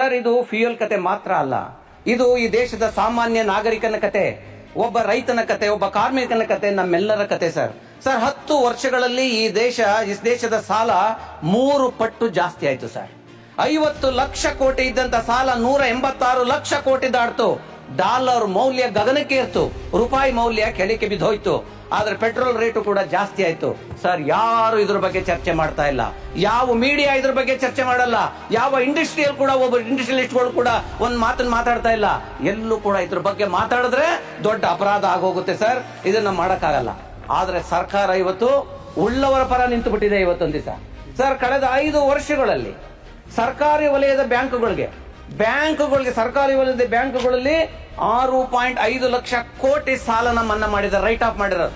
Sir, ಇದು fuel ಕತೆ ಮಾತ್ರ ಅಲ್ಲ, ಇದು ಈ ದೇಶದ ಸಾಮಾನ್ಯ ನಾಗರಿಕನ ಕತೆ, ಒಬ್ಬ ರೈತನ ಕತೆ, ಒಬ್ಬ ಕಾರ್ಮಿಕನ ಕತೆ, ನಮ್ಮೆಲ್ಲರ ಕತೆ ಸರ್. 10 ವರ್ಷಗಳಲ್ಲಿ ಈ ದೇಶದ ಸಾಲ 3 ಪಟ್ಟು ಜಾಸ್ತಿ ಆಯ್ತು ಸರ್. 50 ಲಕ್ಷ ಕೋಟಿ ಇದ್ದಂತ ಸಾಲ 186 ಲಕ್ಷ ಕೋಟಿ ದಾಟ್ತು. ಡಾಲರ್ ಮೌಲ್ಯ ಗಗನಕ್ಕೆ ಏರ್ತು, ರೂಪಾಯಿ ಮೌಲ್ಯ ಕೆಳಕ್ಕೆ ಬಿದ್ದೋಯ್ತು. ಆದ್ರೆ ಪೆಟ್ರೋಲ್ ರೇಟು ಕೂಡ ಜಾಸ್ತಿ ಆಯ್ತು ಸರ್. ಯಾರು ಇದ್ರ ಬಗ್ಗೆ ಚರ್ಚೆ ಮಾಡ್ತಾ ಇಲ್ಲ, ಯಾವ ಮೀಡಿಯಾ ಇದ್ರ ಬಗ್ಗೆ ಚರ್ಚೆ ಮಾಡಲ್ಲ, ಯಾವ ಇಂಡಸ್ಟ್ರಿಯಲಿಸ್ಟ್ಗಳು ಕೂಡ ಒಂದ್ ಮಾತನ್ನ ಮಾತಾಡ್ತಾ ಇಲ್ಲ. ಎಲ್ಲೂ ಕೂಡ ಇದ್ರ ಬಗ್ಗೆ ಮಾತಾಡಿದ್ರೆ ದೊಡ್ಡ ಅಪರಾಧ ಆಗೋಗುತ್ತೆ ಸರ್. ಇದನ್ನ ಮಾಡಕ್ಕಾಗಲ್ಲ. ಆದ್ರೆ ಸರ್ಕಾರ ಇವತ್ತು ಉಳ್ಳವರ ಪರ ನಿಂತು ಬಿಟ್ಟಿದೆ. ಇವತ್ತೊಂದು ದಿವಸ ಸರ್, ಕಳೆದ 5 ವರ್ಷಗಳಲ್ಲಿ ಸರ್ಕಾರಿ ವಲಯದ ಸರ್ಕಾರಿ ವಲಯದ ಬ್ಯಾಂಕ್ಗಳಲ್ಲಿ 6.5 ಲಕ್ಷ ಕೋಟಿ ಸಾಲನ ಮನ್ನಾ ಮಾಡಿದ್ದಾರೆ, ರೈಟ್ ಆಫ್ ಮಾಡಿರೋದು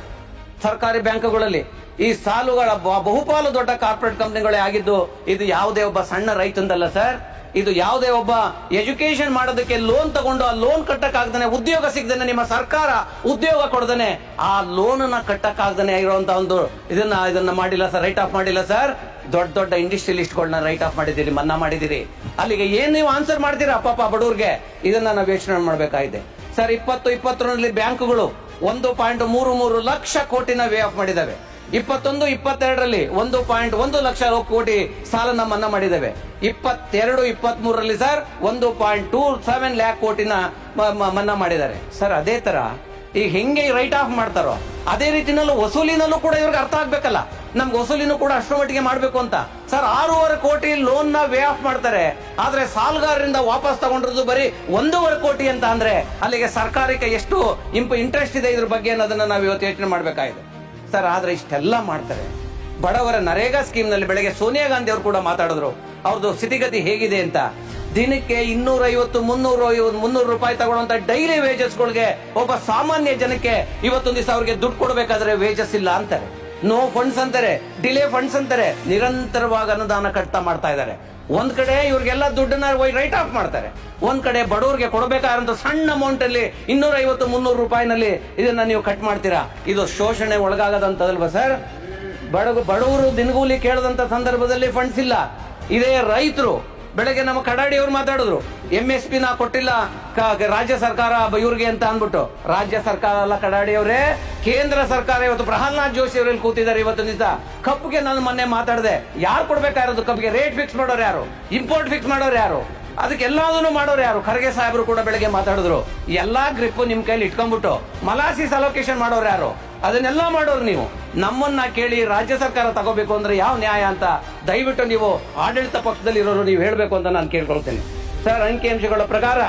ಸರ್ಕಾರಿ ಬ್ಯಾಂಕ್ಗಳಲ್ಲಿ. ಈ ಸಾಲುಗಳ ಬಹುಪಾಲು ದೊಡ್ಡ ಕಾರ್ಪೊರೇಟ್ ಕಂಪನಿಗಳೇ ಆಗಿದ್ದು. ಇದು ಯಾವುದೇ ಒಬ್ಬ ಸಣ್ಣ ರೈತಂದಲ್ಲ ಸರ್. ಇದು ಯಾವುದೇ ಒಬ್ಬ ಎಜುಕೇಶನ್ ಮಾಡೋದಕ್ಕೆ ಲೋನ್ ತಗೊಂಡು ಆ ಲೋನ್ ಕಟ್ಟಕ್ಕಾಗ್ದಾನೆ, ಉದ್ಯೋಗ ಸಿಗದೇನೆ, ನಿಮ್ಮ ಸರ್ಕಾರ ಉದ್ಯೋಗ ಕೊಡದೇನೆ ಆ ಲೋನ್ ಕಟ್ಟಕ್ಕಾಗ್ದಾನೆ ಇರುವಂತ ಒಂದು ಇದನ್ನ ಮಾಡಿಲ್ಲ ಸರ್, ರೈಟ್ ಆಫ್ ಮಾಡಿಲ್ಲ ಸರ್. ದೊಡ್ಡ ಇಂಡಸ್ಟ್ರಿಯಲಿಸ್ಟ್ಗಳನ್ನ ರೈಟ್ ಆಫ್ ಮಾಡಿದಿರಿ, ಮನ್ನಾ ಮಾಡಿದಿರಿ. ಅಲ್ಲಿಗೆ ಏನ್ ನೀವು ಆನ್ಸರ್ ಮಾಡ್ತೀರಾ ಪಾಪ ಬಡವ್ರಿಗೆ? ಇದನ್ನ ನಾವು ಯೋಚನೆ ಮಾಡಬೇಕಾಗಿದೆ ಸರ್. 2021ರಲ್ಲಿ ಬ್ಯಾಂಕ್ಗಳು 1.33 ಲಕ್ಷ ಕೋಟಿನ ವೇ ಆಫ್ ಮಾಡಿದಾವೆ. 21-22ರಲ್ಲಿ 1.1 ಲಕ್ಷ ಕೋಟಿ ಸಾಲನ ಮನ್ನಾ ಮಾಡಿದ್ದೇವೆ. 22-23ರಲ್ಲಿ ಸರ್ 1.27 ಲ್ಯಾಕ್ ಕೋಟಿನ ಮನ್ನಾ ಮಾಡಿದ್ದಾರೆ ಸರ್. ಅದೇ ತರ ಈಗ ಹೆಂಗೆ ರೈಟ್ ಆಫ್ ಮಾಡ್ತಾರೋ ಅದೇ ರೀತಿನಲ್ಲೂ ವಸೂಲಿನಲ್ಲೂ ಕೂಡ ಇವ್ರಿಗೆ ಅರ್ಥ ಆಗ್ಬೇಕಲ್ಲ. ನಮ್ಗೆ ವಸೂಲಿನೂ ಕೂಡ ಅಷ್ಟರ ಮಟ್ಟಿಗೆ ಮಾಡ್ಬೇಕು ಅಂತ ಸರ್. 6.5 ಕೋಟಿ ಲೋನ್ ನ ವೇ ಆಫ್ ಮಾಡ್ತಾರೆ. ಆದ್ರೆ ಸಾಲಗಾರರಿಂದ ವಾಪಸ್ ತಗೊಂಡಿರೋದು ಬರೀ 1.5 ಕೋಟಿ ಅಂತ ಅಂದ್ರೆ ಅಲ್ಲಿಗೆ ಸರ್ಕಾರಕ್ಕೆ ಎಷ್ಟು ಇಂಟ್ರೆಸ್ಟ್ ಇದೆ ಇದ್ರ ಬಗ್ಗೆ ಅನ್ನೋದನ್ನ ನಾವು ಇವತ್ತು ಯೋಚನೆ ಮಾಡ್ಬೇಕಾಗಿದೆ ಸರ್. ಆದ್ರೆ ಇಷ್ಟೆಲ್ಲ ಮಾಡ್ತಾರೆ. ಬಡವರ ನರೇಗಾ ಸ್ಕೀಮ್ ನಲ್ಲಿ ಬೆಳಗ್ಗೆ ಸೋನಿಯಾ ಗಾಂಧಿ ಅವರು ಕೂಡ ಮಾತಾಡಿದ್ರು, ಅವ್ರದ್ದು ಸ್ಥಿತಿಗತಿ ಹೇಗಿದೆ ಅಂತ. ದಿನಕ್ಕೆ 250-300 ರೂಪಾಯಿ ತಗೊಳ್ಳುವಂತ ಡೈಲಿ ವೇಜಸ್ಗಳಿಗೆ ಒಬ್ಬ ಸಾಮಾನ್ಯ ಜನಕ್ಕೆ ಇವತ್ತೊಂದು ದಿವಸ ಅವ್ರಿಗೆ ದುಡ್ಡು ಕೊಡಬೇಕಾದ್ರೆ ವೇಜಸ್ ಇಲ್ಲ ಅಂತಾರೆ, ನೋ ಫಂಡ್ಸ್ ಅಂತಾರೆ, ಡಿಲೇ ಫಂಡ್ಸ್ ಅಂತಾರೆ. ನಿರಂತರವಾಗಿ ಅನುದಾನ ಕಟ್ತಾ ಮಾಡ್ತಾ ಇದ್ದಾರೆ. ಒಂದ್ ಕಡೆ ಇವ್ರಿಗೆಲ್ಲ ದುಡ್ಡನ್ನ ರೈಟ್ ಆಫ್ ಮಾಡ್ತಾರೆ, ಒಂದ್ ಕಡೆ ಬಡವರಿಗೆ ಕೊಡಬೇಕಾದಂತ ಸಣ್ಣ ಅಮೌಂಟ್ ಅಲ್ಲಿ 250-300 ರೂಪಾಯಿನಲ್ಲಿ ಇದನ್ನ ನೀವು ಕಟ್ ಮಾಡ್ತೀರಾ. ಇದು ಶೋಷಣೆ ಒಳಗಾಗದಂತದಲ್ವಾ ಸರ್? ಬಡವರು ದಿನಗೂಲಿ ಕೇಳದಂತ ಸಂದರ್ಭದಲ್ಲಿ ಫಂಡ್ಸ್ ಇಲ್ಲ. ಇದೇ ರೈತರು ಬೆಳಗ್ಗೆ ನಮ್ಮ ಕಡಾಡಿಯವರು ಮಾತಾಡಿದ್ರು, MSP ನ ಕೊಟ್ಟಿಲ್ಲ ರಾಜ್ಯ ಸರ್ಕಾರ ಇವ್ರಿಗೆ ಅಂತ ಅಂದ್ಬಿಟ್ಟು. ರಾಜ್ಯ ಸರ್ಕಾರ ಅಲ್ಲ ಕಡಾಡಿಯವರೇ, ಕೇಂದ್ರ ಸರ್ಕಾರ. ಇವತ್ತು ಪ್ರಹ್ಲಾದ್ ಜೋಶಿ ಅವರಲ್ಲಿ ಕೂತಿದ್ದಾರೆ. ಇವತ್ತು ದಿವಸ ಕಬ್ಬಿಗೆ ನಾನು ಮೊನ್ನೆ ಮಾತಾಡಿದೆ, ಯಾರು ಕೊಡ್ಬೇಕಾಗಿರೋದು ಕಬ್ಬಿಗೆ? ರೇಟ್ ಫಿಕ್ಸ್ ಮಾಡೋರು ಯಾರು? ಇಂಪೋರ್ಟ್ ಫಿಕ್ಸ್ ಮಾಡೋರು ಯಾರು? ಅದಕ್ಕೆಲ್ಲದನ್ನು ಮಾಡೋರು ಯಾರು? ಖರ್ಗೆ ಸಾಹೇಬರು ಕೂಡ ಬೆಳಗ್ಗೆ ಮಾತಾಡಿದ್ರು. ಎಲ್ಲಾ ಗ್ರಿಪ್ ನಿಮ್ ಕೈಲಿ ಇಟ್ಕೊಂಡ್ಬಿಟ್ಟು ಮಲಾಸಿಸ್ ಅಲೋಕೇಶನ್ ಮಾಡೋರು ಯಾರು? ಅದನ್ನೆಲ್ಲ ಮಾಡೋರು ನೀವು. ನಮ್ಮನ್ನ ಕೇಳಿ ರಾಜ್ಯ ಸರ್ಕಾರ ತಗೋಬೇಕು ಅಂದ್ರೆ ಯಾವ ನ್ಯಾಯ ಅಂತ ದಯವಿಟ್ಟು ನೀವು ಆಡಳಿತ ಪಕ್ಷದಲ್ಲಿ ಇರೋರು ನೀವು ಹೇಳ್ಬೇಕು ಅಂತ ನಾನು ಕೇಳ್ಕೊಳ್ತೇನೆ ಸರ್. ಅಂಕಿಅಂಶಗಳ ಪ್ರಕಾರ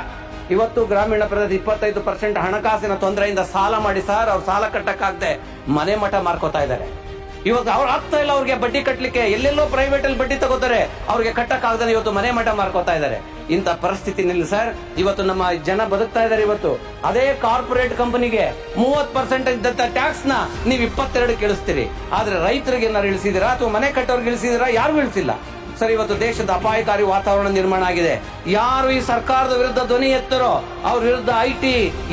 ಇವತ್ತು ಗ್ರಾಮೀಣ ಪ್ರದೇಶ 25% ಹಣಕಾಸಿನ ತೊಂದರೆಯಿಂದ ಸಾಲ ಮಾಡಿ ಸರ್, ಅವ್ರು ಸಾಲ ಕಟ್ಟಕ್ಕಾಗದೆ ಮನೆ ಮಠ ಮಾರ್ಕೋತಾ ಇದ್ದಾರೆ. ಇವತ್ತು ಅವ್ರು ಆಗ್ತಾ ಇಲ್ಲ ಅವ್ರಿಗೆ ಬಡ್ಡಿ ಕಟ್ಟಲಿಕ್ಕೆ. ಎಲ್ಲೆಲ್ಲೋ ಪ್ರೈವೇಟ್ ಅಲ್ಲಿ ಬಡ್ಡಿ ತಗೋತಾರೆ, ಅವ್ರಿಗೆ ಕಟ್ಟಕ್ಕಾಗದೆ ಇವತ್ತು ಮನೆ ಮಠ ಮಾರ್ಕೋತಾ ಇದ್ದಾರೆ. ಇಂಥ ಪರಿಸ್ಥಿತಿನಲ್ಲಿ ಸರ್ ಇವತ್ತು ನಮ್ಮ ಜನ ಬದುಕ್ತಾ ಇದ್ದಾರೆ. ಇವತ್ತು ಅದೇ ಕಾರ್ಪೊರೇಟ್ ಕಂಪನಿಗೆ 30% ಇದ್ದಂತ ಟ್ಯಾಕ್ಸ್ ನ ನೀವು 22 ಇಳಿಸ್ತೀರಿ. ಆದ್ರೆ ರೈತರಿಗೆ ಏನಾರು ಇಳಿಸಿದಿರಾ ಅಥವಾ ಮನೆ ಕಟ್ಟೋರ್ಗೆ ಇಳಿಸಿದಿರಾ? ಯಾರು ಇಳಿಸಿಲ್ಲ ಸರ್. ಇವತ್ತು ದೇಶದ ಅಪಾಯಕಾರಿ ವಾತಾವರಣ ನಿರ್ಮಾಣ ಆಗಿದೆ. ಯಾರು ಈ ಸರ್ಕಾರದ ವಿರುದ್ಧ ಧ್ವನಿ ಎತ್ತರೋ ಅವ್ರ ವಿರುದ್ಧ IT,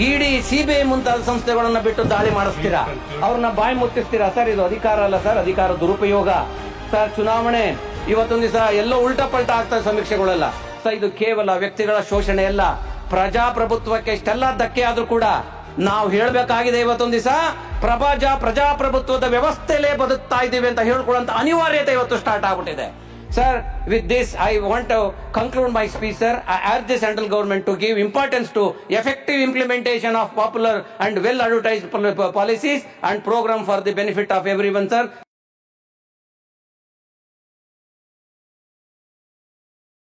ED, CBI ಮುಂತಾದ ಸಂಸ್ಥೆಗಳನ್ನ ಬಿಟ್ಟು ದಾಳಿ ಮಾಡಿಸ್ತೀರಾ, ಅವ್ರನ್ನ ಬಾಯಿ ಮುತ್ತಿಸ್ತೀರಾ ಸರ್. ಇದು ಅಧಿಕಾರ ಅಲ್ಲ ಸರ್, ಅಧಿಕಾರ ದುರುಪಯೋಗ ಸರ್. ಚುನಾವಣೆ ಇವತ್ತೊಂದು ದಿವಸ ಎಲ್ಲೋ ಉಲ್ಟಾ ಪಲ್ಟಾ ಆಗ್ತದೆ ಸಮೀಕ್ಷೆಗಳೆಲ್ಲ ಸರ್. ಇದು ಕೇವಲ ವ್ಯಕ್ತಿಗಳ ಶೋಷಣೆ ಅಲ್ಲ, ಪ್ರಜಾಪ್ರಭುತ್ವಕ್ಕೆ ಇಷ್ಟೆಲ್ಲ ಧಕ್ಕೆ ಆದ್ರೂ ಕೂಡ ನಾವು ಹೇಳ್ಬೇಕಾಗಿದೆ. ಇವತ್ತೊಂದು ದಿವಸ ಪ್ರಜಾಪ್ರಭುತ್ವದ ವ್ಯವಸ್ಥೆಯಲ್ಲೇ ಬದುಕ್ತಾ ಇದ್ದೀವಿ ಅಂತ ಹೇಳ್ಕೊಳ್ಳುವಂತ ಅನಿವಾರ್ಯತೆ ಇವತ್ತು ಸ್ಟಾರ್ಟ್ ಆಗ್ಬಿಟ್ಟಿದೆ. Sir, with this, I want to conclude my speech, sir. I urge the central government to give importance to effective implementation of popular and well-advertised policies and program for the benefit of everyone, sir.